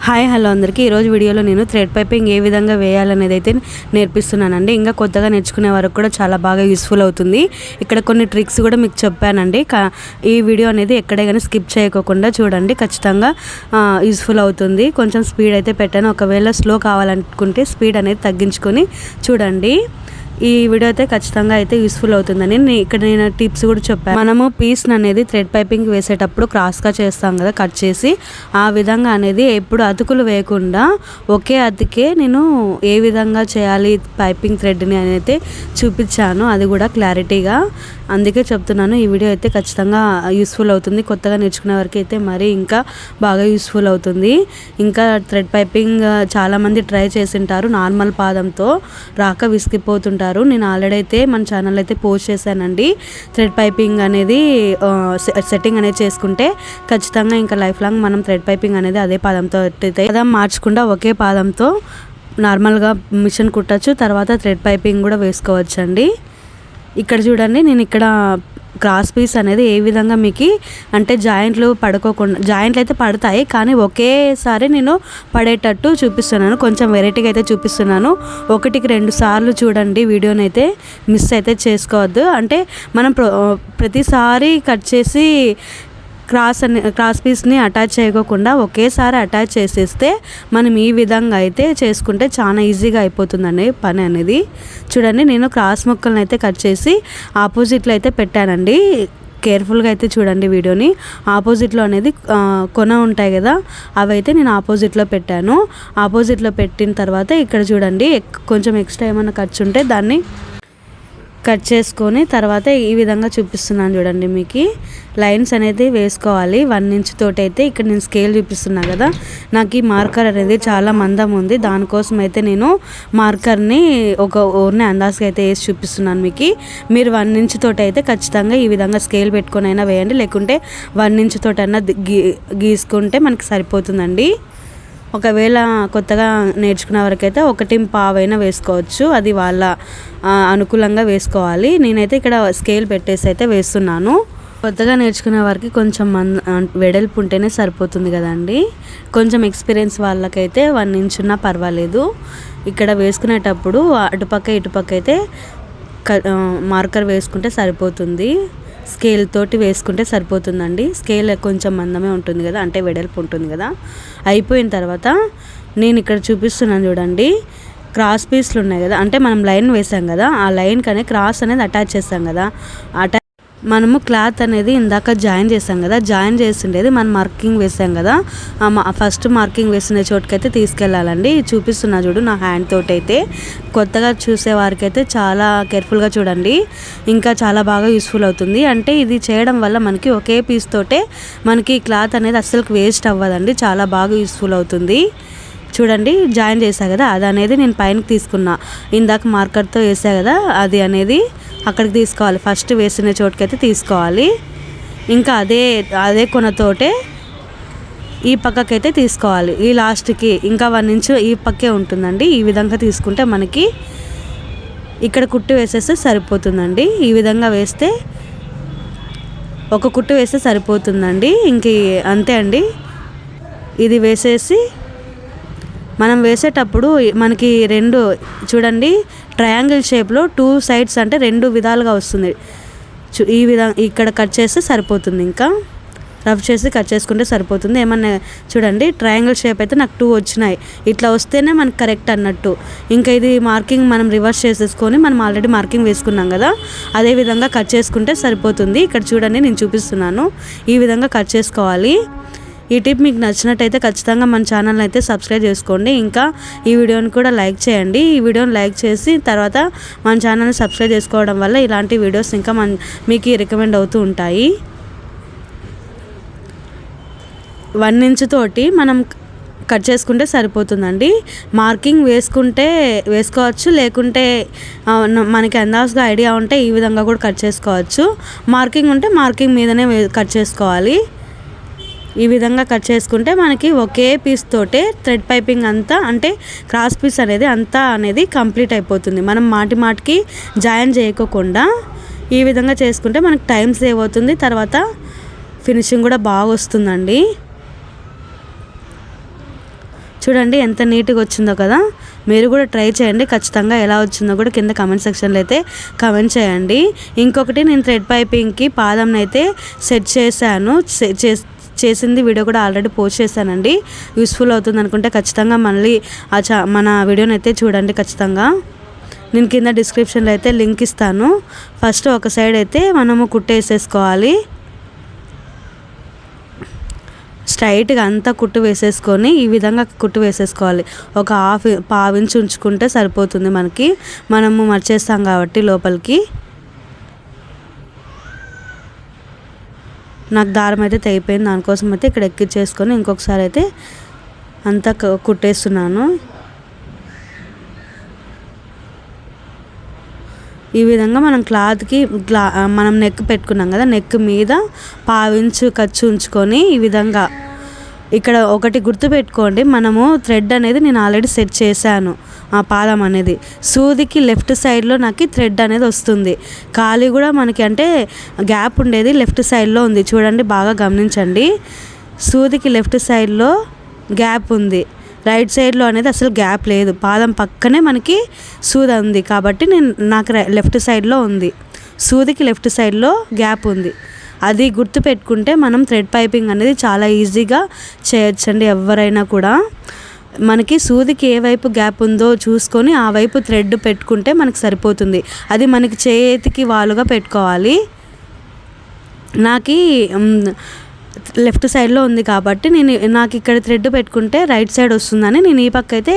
Hi hello అందరికీ ఈరోజు వీడియోలో నేను థ్రెడ్ పైపింగ్ ఏ విధంగా వేయాలనేది అయితే నేర్పిస్తున్నానండి. ఇంకా కొత్తగా నేర్చుకునే వరకు కూడా చాలా బాగా యూస్ఫుల్ అవుతుంది. ఇక్కడ కొన్ని ట్రిక్స్ కూడా మీకు చెప్పానండి. ఈ వీడియో అనేది ఎక్కడే కానీ స్కిప్ చేయకుండా చూడండి, ఖచ్చితంగా యూస్ఫుల్ అవుతుంది. కొంచెం స్పీడ్ అయితే పెట్టాను, ఒకవేళ స్లో కావాలనుకుంటే స్పీడ్ అనేది తగ్గించుకొని చూడండి. ఈ వీడియో అయితే ఖచ్చితంగా అయితే యూస్ఫుల్ అవుతుందని ఇక్కడ నేను టిప్స్ కూడా చెప్పాను. మనము పీస్ అనేది థ్రెడ్ పైపింగ్ వేసేటప్పుడు క్రాస్గా చేస్తాం కదా, కట్ చేసి ఆ విధంగా అనేది ఎప్పుడు అతుకులు వేయకుండా ఒకే అతికే నేను ఏ విధంగా చేయాలి పైపింగ్ థ్రెడ్ని అని అయితే చూపించాను, అది కూడా క్లారిటీగా. అందుకే చెప్తున్నాను, ఈ వీడియో అయితే ఖచ్చితంగా యూస్ఫుల్ అవుతుంది. కొత్తగా నేర్చుకునే వరకు అయితే మరీ ఇంకా బాగా యూస్ఫుల్ అవుతుంది. ఇంకా థ్రెడ్ పైపింగ్ చాలామంది ట్రై చేసింటారు, నార్మల్ పాదంతో రాక విసిగిపోతుంటారు. నేను ఆల్రెడీ అయితే మన ఛానల్ అయితే పోస్ట్ చేశానండి. థ్రెడ్ పైపింగ్ అనేది సెట్టింగ్ అనేది చేసుకుంటే ఖచ్చితంగా ఇంకా లైఫ్ లాంగ్ మనం థ్రెడ్ పైపింగ్ అనేది అదే పాదంతో పాదం మార్చకుండా ఒకే పాదంతో నార్మల్గా మిషన్ కుట్టచ్చు, తర్వాత థ్రెడ్ పైపింగ్ కూడా వేసుకోవచ్చు అండి. ఇక్కడ చూడండి, నేను ఇక్కడ క్రాస్ పీస్ అనేది ఏ విధంగా మీకు అంటే జాయింట్లు పడుకోకుండా, జాయింట్లు అయితే పడతాయి కానీ ఒకేసారి నేను పడేటట్టు చూపిస్తున్నాను. కొంచెం వెరైటీగా అయితే చూపిస్తున్నాను. 1-2 సార్లు చూడండి, వీడియోని అయితే మిస్ అయితే చేసుకోవద్దు. అంటే మనం ప్రతిసారి కట్ చేసి క్రాస్ పీస్ని అటాచ్ చేయకుండా ఒకేసారి అటాచ్ చేసేస్తే మనం ఈ విధంగా అయితే చేసుకుంటే చాలా ఈజీగా అయిపోతుందండి పని అనేది. చూడండి, నేను క్రాస్ ముక్కలను అయితే కట్ చేసి ఆపోజిట్లో అయితే పెట్టానండి. కేర్ఫుల్గా అయితే చూడండి వీడియోని. ఆపోజిట్లో అనేది కొన ఉంటాయి కదా, అవైతే నేను ఆపోజిట్లో పెట్టాను. ఆపోజిట్లో పెట్టిన తర్వాత ఇక్కడ చూడండి, కొంచెం ఎక్స్ట్రా ఏమైనా ఖర్చు ఉంటే దాన్ని కట్ చేసుకొని తర్వాత ఈ విధంగా చూపిస్తున్నాను చూడండి. మీకు లైన్స్ అనేది వేసుకోవాలి 1 ఇంచ్ తోటి. అయితే ఇక్కడ నేను స్కేల్ చూపిస్తున్నా కదా, నాకు ఈ మార్కర్ అనేది చాలా మందం ఉంది, దానికోసం అయితే నేను మార్కర్ని ఒక ఓర్ని అందాజుగా అయితే వేసి చూపిస్తున్నాను మీకు. మీరు 1 ఇంచ్ తోటి అయితే ఖచ్చితంగా ఈ విధంగా స్కేల్ పెట్టుకొని అయినా వేయండి, లేకుంటే 1 ఇంచ్ తోటి అయినా గీసుకుంటే మనకి సరిపోతుందండి. ఒకవేళ కొత్తగా నేర్చుకునే వరకైతే 1.25 వేసుకోవచ్చు, అది వాళ్ళ అనుకూలంగా వేసుకోవాలి. నేనైతే ఇక్కడ స్కేల్ పెట్టేసి అయితే వేస్తున్నాను. కొత్తగా నేర్చుకునే వారికి కొంచెం వెడల్పు ఉంటేనే సరిపోతుంది కదండి. కొంచెం ఎక్స్పీరియన్స్ వాళ్ళకైతే 1 ఇంచ్ ఉన్నా పర్వాలేదు. ఇక్కడ వేసుకునేటప్పుడు అటుపక్క ఇటుపక్క అయితే మార్కర్ వేసుకుంటే సరిపోతుంది, స్కేల్ తోటి వేసుకుంటే సరిపోతుందండి. స్కేల్ కొంచెం మందమే ఉంటుంది కదా, అంటే వెడల్పు ఉంటుంది కదా. అయిపోయిన తర్వాత నేను ఇక్కడ చూపిస్తున్నాను చూడండి, క్రాస్ పీస్లు ఉన్నాయి కదా, అంటే మనం లైన్ వేసాం కదా, ఆ లైన్ కానీ క్రాస్ అనేది అటాచ్ చేస్తాం కదా, మనము క్లాత్ అనేది ఇందాక జాయిన్ చేసాం కదా, జాయిన్ చేసిండేది మనం మార్కింగ్ వేసాం కదా, ఫస్ట్ మార్కింగ్ వేసిన చోటుకైతే తీసుకెళ్ళాలండి. చూపిస్తున్నా చూడు నా హ్యాండ్ తోటి అయితే. కొత్తగా చూసే వారికి అయితే చాలా కేర్ఫుల్గా చూడండి, ఇంకా చాలా బాగా యూస్ఫుల్ అవుతుంది. అంటే ఇది చేయడం వల్ల మనకి ఒకే పీస్ తోటే మనకి క్లాత్ అనేది అస్సలు వేస్ట్ అవ్వదండి, చాలా బాగా యూస్ఫుల్ అవుతుంది. చూడండి, జాయిన్ చేసా కదా, అది అనేది నేను పైనకి తీసుకున్నా, ఇందాక మార్కర్తో వేసా కదా, అది అనేది అక్కడికి తీసుకోవాలి. ఫస్ట్ వేసిన చోటుకైతే తీసుకోవాలి. ఇంకా అదే కొనతోటే ఈ పక్కకైతే తీసుకోవాలి, ఈ లాస్ట్కి ఇంకా 1 ఇంచ్ ఈ పక్కే ఉంటుందండి. ఈ విధంగా తీసుకుంటే మనకి ఇక్కడ కుట్టు వేసేస్తే సరిపోతుందండి. ఈ విధంగా వేస్తే ఒక కుట్టు వేస్తే సరిపోతుందండి. ఇంక అంతే అండి. ఇది వేసేసి మనం వేసేటప్పుడు మనకి 2 చూడండి, ట్రయాంగిల్ షేప్లో 2 సైడ్స్ అంటే 2 విధాలుగా వస్తుంది. ఈ విధంగా ఇక్కడ కట్ చేస్తే సరిపోతుంది, ఇంకా రఫ్ చేసి కట్ చేసుకుంటే సరిపోతుంది. ఏమన్నా చూడండి, ట్రయాంగిల్ షేప్ అయితే నాకు 2 వచ్చినాయి, ఇట్లా వస్తేనే మనకు కరెక్ట్ అన్నట్టు. ఇంకా ఇది మార్కింగ్ మనం రివర్స్ చేసేసుకొని మనం ఆల్రెడీ మార్కింగ్ వేసుకున్నాం కదా, అదే విధంగా కట్ చేసుకుంటే సరిపోతుంది. ఇక్కడ చూడండి, నేను చూపిస్తున్నాను, ఈ విధంగా కట్ చేసుకోవాలి. ఈ టిప్ మీకు నచ్చినట్టయితే ఖచ్చితంగా మన ఛానల్ అయితే సబ్స్క్రైబ్ చేసుకోండి. ఇంకా ఈ వీడియోని కూడా లైక్ చేయండి. ఈ వీడియోని లైక్ చేసి తర్వాత మన ఛానల్ని సబ్స్క్రైబ్ చేసుకోవడం వల్ల ఇలాంటి వీడియోస్ ఇంకా మీకు రికమెండ్ అవుతూ ఉంటాయి. 1 ఇంచ్ తోటి మనం కట్ చేసుకుంటే సరిపోతుందండి. మార్కింగ్ వేసుకోవచ్చు, లేకుంటే మనకి అందాజుగా ఐడియా ఉంటే ఈ విధంగా కూడా కట్ చేసుకోవచ్చు. మార్కింగ్ ఉంటే మార్కింగ్ మీదనే కట్ చేసుకోవాలి. ఈ విధంగా కట్ చేసుకుంటే మనకి ఒకే పీస్ తోటే థ్రెడ్ పైపింగ్ అంతా, అంటే క్రాస్ పీస్ అనేది కంప్లీట్ అయిపోతుంది. మనం మాటికి జాయిన్ చేయకుండా ఈ విధంగా చేసుకుంటే మనకి టైం సేవ్ అవుతుంది, తర్వాత ఫినిషింగ్ కూడా బాగా వస్తుందండి. చూడండి ఎంత నీట్గా వచ్చిందో కదా. మీరు కూడా ట్రై చేయండి, ఖచ్చితంగా ఎలా వచ్చిందో కూడా కింద కామెంట్ సెక్షన్లో అయితే కామెంట్ చేయండి. ఇంకొకటి, నేను థ్రెడ్ పైపింగ్కి పాదంని అయితే సెట్ చేశాను. చేసింది వీడియో కూడా ఆల్రెడీ పోస్ట్ చేశానండి. యూస్ఫుల్ అవుతుంది అనుకుంటే ఖచ్చితంగా మళ్ళీ మన వీడియోని అయితే చూడండి ఖచ్చితంగా. నేను కింద డిస్క్రిప్షన్లో అయితే లింక్ ఇస్తాను. ఫస్ట్ ఒక సైడ్ అయితే మనము కుట్టేసేసుకోవాలి. స్ట్రైట్గా అంతా కుట్టు వేసేసుకొని ఈ విధంగా కుట్టు వేసేసుకోవాలి. ఒక పావు ఇంచు ఉంచుకుంటే సరిపోతుంది మనకి, మనము మర్చేస్తాం కాబట్టి లోపలికి. నాకు దారం అయితే తెగిపోయింది, దానికోసం అయితే ఇక్కడ ఎక్కించేసుకొని ఇంకొకసారి అయితే అంతా కుట్టేస్తున్నాను. ఈ విధంగా మనం క్లాత్కి మనం నెక్ పెట్టుకున్నాం కదా, నెక్ మీద పావించు ఖర్చు ఉంచుకొని ఈ విధంగా. ఇక్కడ ఒకటి గుర్తు పెట్టుకోండి, మనము థ్రెడ్ అనేది నేను ఆల్రెడీ సెట్ చేశాను. ఆ పాదం అనేది సూదికి లెఫ్ట్ సైడ్లో నాకు థ్రెడ్ అనేది వస్తుంది. ఖాళీ కూడా మనకి అంటే గ్యాప్ ఉండేది లెఫ్ట్ సైడ్లో ఉంది. చూడండి, బాగా గమనించండి. సూదికి లెఫ్ట్ సైడ్లో గ్యాప్ ఉంది, రైట్ సైడ్లో అనేది అసలు గ్యాప్ లేదు. పాదం పక్కనే మనకి సూది ఉంది కాబట్టి నాకు లెఫ్ట్ సైడ్లో ఉంది. సూదికి లెఫ్ట్ సైడ్లో గ్యాప్ ఉంది. అది గుర్తు పెట్టుకుంటే మనం థ్రెడ్ పైపింగ్ అనేది చాలా ఈజీగా చేయొచ్చండి. ఎవరైనా కూడా మనకి సూదికి ఏ వైపు గ్యాప్ ఉందో చూసుకొని ఆ వైపు థ్రెడ్ పెట్టుకుంటే మనకు సరిపోతుంది. అది మనకి చేతికి వాలుగా పెట్టుకోవాలి. నాకు లెఫ్ట్ సైడ్లో ఉంది కాబట్టి నాకు ఇక్కడ థ్రెడ్ పెట్టుకుంటే రైట్ సైడ్ వస్తుందని నేను ఈ పక్క అయితే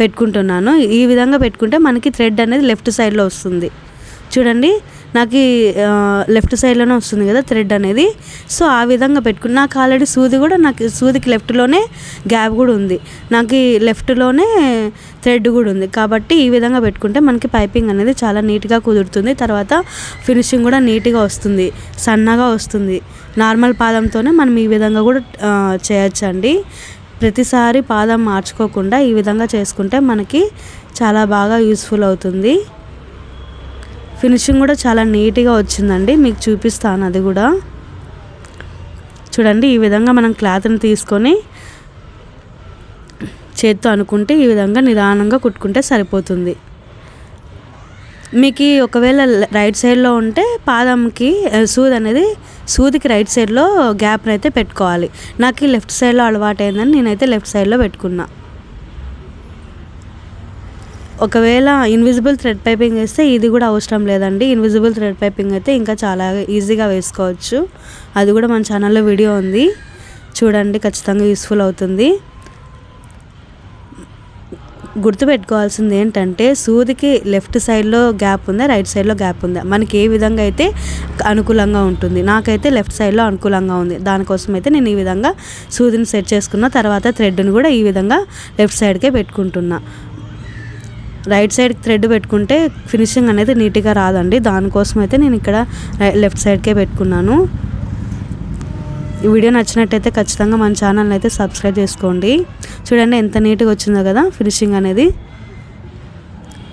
పెట్టుకుంటున్నాను. ఈ విధంగా పెట్టుకుంటే మనకి థ్రెడ్ అనేది లెఫ్ట్ సైడ్లో వస్తుంది. చూడండి, నాకు లెఫ్ట్ సైడ్లోనే వస్తుంది కదా థ్రెడ్ అనేది. సో ఆ విధంగా పెట్టుకుని నాకు ఆల్రెడీ నాకు సూదికి లెఫ్ట్లోనే గ్యాప్ కూడా ఉంది, నాకు లెఫ్ట్లోనే థ్రెడ్ కూడా ఉంది కాబట్టి ఈ విధంగా పెట్టుకుంటే మనకి పైపింగ్ అనేది చాలా నీట్గా కుదురుతుంది. తర్వాత ఫినిషింగ్ కూడా నీట్గా వస్తుంది, సన్నగా వస్తుంది. నార్మల్ పాదంతోనే మనం ఈ విధంగా కూడా చేయొచ్చండి. ప్రతిసారి పాదం మార్చుకోకుండా ఈ విధంగా చేసుకుంటే మనకి చాలా బాగా యూస్ఫుల్ అవుతుంది. ఫినిషింగ్ కూడా చాలా నీట్గా వచ్చిందండి, మీకు చూపిస్తాను అది కూడా. చూడండి, ఈ విధంగా మనం క్లాత్ని తీసుకొని చేత్తో అనుకుంటే ఈ విధంగా నిదానంగా కుట్టుకుంటే సరిపోతుంది. మీకు ఒకవేళ రైట్ సైడ్లో ఉంటే పాదంకి సూదికి రైట్ సైడ్లో గ్యాప్ని అయితే పెట్టుకోవాలి. నాకు లెఫ్ట్ సైడ్లో అలవాటు అయిందని నేనైతే లెఫ్ట్ సైడ్లో పెట్టుకున్నా. ఒకవేళ ఇన్విజిబుల్ థ్రెడ్ పైపింగ్ వేస్తే ఇది కూడా అవసరం లేదండి. ఇన్విజిబుల్ థ్రెడ్ పైపింగ్ అయితే ఇంకా చాలా ఈజీగా వేసుకోవచ్చు. అది కూడా మన ఛానల్లో వీడియో ఉంది, చూడండి, ఖచ్చితంగా యూస్ఫుల్ అవుతుంది. గుర్తుపెట్టుకోవాల్సింది ఏంటంటే సూదికి లెఫ్ట్ సైడ్లో గ్యాప్ ఉందా రైట్ సైడ్లో గ్యాప్ ఉందా, మనకి ఏ విధంగా అయితే అనుకూలంగా ఉంటుంది. నాకైతే లెఫ్ట్ సైడ్లో అనుకూలంగా ఉంది, దానికోసం అయితే నేను ఈ విధంగా సూదిని సెట్ చేసుకున్న. తర్వాత థ్రెడ్ని కూడా ఈ విధంగా లెఫ్ట్ సైడ్కే పెట్టుకుంటున్నా. రైట్ సైడ్కి థ్రెడ్ పెట్టుకుంటే ఫినిషింగ్ అనేది నీట్గా రాదండి, దానికోసం అయితే నేను ఇక్కడ లెఫ్ట్ సైడ్కే పెట్టుకున్నాను. ఈ వీడియో నచ్చినట్టయితే ఖచ్చితంగా మన ఛానల్ని అయితే సబ్స్క్రైబ్ చేసుకోండి. చూడండి ఎంత నీట్గా వచ్చిందో కదా ఫినిషింగ్ అనేది.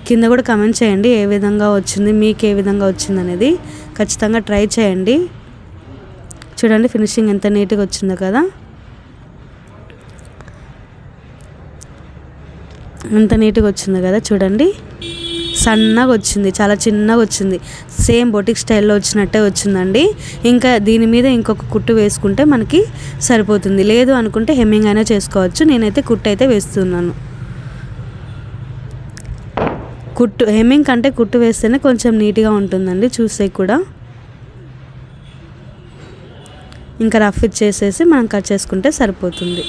కింద కూడా కామెంట్ చేయండి ఏ విధంగా వచ్చింది, మీకు ఏ విధంగా వచ్చింది అనేది. ఖచ్చితంగా ట్రై చేయండి. చూడండి ఫినిషింగ్ ఎంత నీట్గా వచ్చిందో కదా, ఎంత నీట్గా వచ్చిందో కదా. చూడండి, సన్నగా వచ్చింది, చాలా చిన్నగా వచ్చింది, సేమ్ బొటిక్ స్టైల్లో వచ్చినట్టే వచ్చిందండి. ఇంకా దీని మీద ఇంకొక కుట్టు వేసుకుంటే మనకి సరిపోతుంది, లేదు అనుకుంటే హెమ్మింగ్ అయినా చేసుకోవచ్చు. నేనైతే కుట్టు అయితే వేస్తున్నాను. హెమ్మింగ్ కంటే కుట్టు వేస్తేనే కొంచెం నీట్గా ఉంటుందండి చూసే కూడా. ఇంకా రఫ్ ఇచ్చేసేసి మనం కట్ చేసుకుంటే సరిపోతుంది.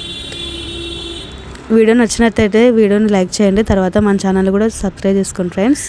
వీడియో నచ్చినట్టయితే వీడియోని లైక్ చేయండి, తర్వాత మన ఛానల్ కూడా సబ్స్క్రైబ్ చేసుకోండి ఫ్రెండ్స్.